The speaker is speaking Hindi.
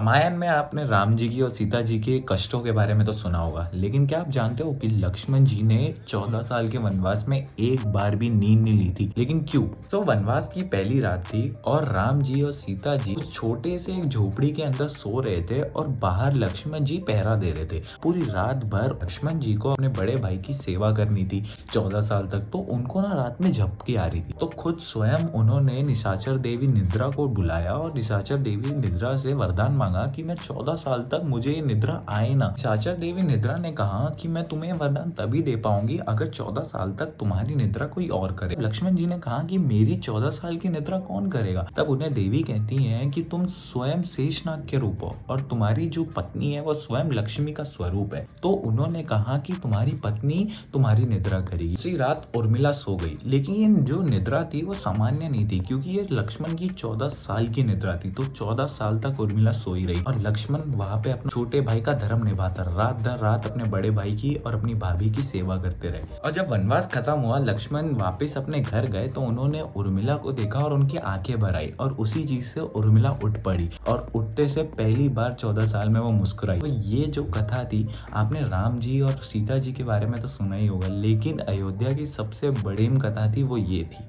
रामायण में आपने राम जी की और सीता जी के कष्टों के बारे में तो सुना होगा, लेकिन क्या आप जानते हो कि लक्ष्मण जी ने 14 साल के वनवास में एक बार भी नींद नहीं ली थी? लेकिन क्यों? तो वनवास की पहली रात थी और राम जी और सीता जी उस छोटे से एक झोपड़ी के अंदर सो रहे थे और बाहर लक्ष्मण जी पहरा दे रहे थे। पूरी रात भर लक्ष्मण जी को अपने बड़े भाई की सेवा करनी थी 14 साल तक, तो उनको ना रात में झपकी आ रही थी। तो खुद स्वयं उन्होंने निशाचर देवी निद्रा को बुलाया और निशाचर देवी निद्रा से वरदान मांगा कि मैं 14 साल तक मुझे ये निद्रा आए ना। निशाचर देवी निद्रा ने कहा कि मैं तुम्हें वरदान तभी दे पाऊंगी अगर 14 साल तक तुम्हारी निद्रा कोई और करे। लक्ष्मण जी ने कहा कि मेरी 14 साल की निद्रा कौन करेगा? तब उन्हें देवी कहती हैं कि तुम स्वयं शेषनाग के रूप हो और तुम्हारी जो पत्नी है वो स्वयं लक्ष्मी का स्वरूप है। तो उन्होंने कहा कि तुम्हारी पत्नी तुम्हारी निद्रा करेगी। उसी रात उर्मिला सो गई, लेकिन ये जो निद्रा थी वो सामान्य नहीं थी, क्योंकि ये लक्ष्मण की 14 साल की निद्रा थी। तो 14 साल तक उर्मिला सोई रही और लक्ष्मण वहां पे अपने छोटे भाई का धर्म निभाता रहा। रात दर रात अपने बड़े भाई की और अपनी भाभी की सेवा करते रहे। और जब वनवास खत्म हुआ, लक्ष्मण वापस अपने घर गए तो उन्होंने उर्मिला को देखा और उनकी आंखें भर आई और उसी चीज से उर्मिला उठ पड़ी और उठते से पहली बार 14 साल में वो मुस्कुराई। तो ये जो कथा थी, आपने राम जी और सीता जी के बारे में तो सुना ही होगा, लेकिन अयोध्या की सबसे बड़ी कथा थी वो ये थी।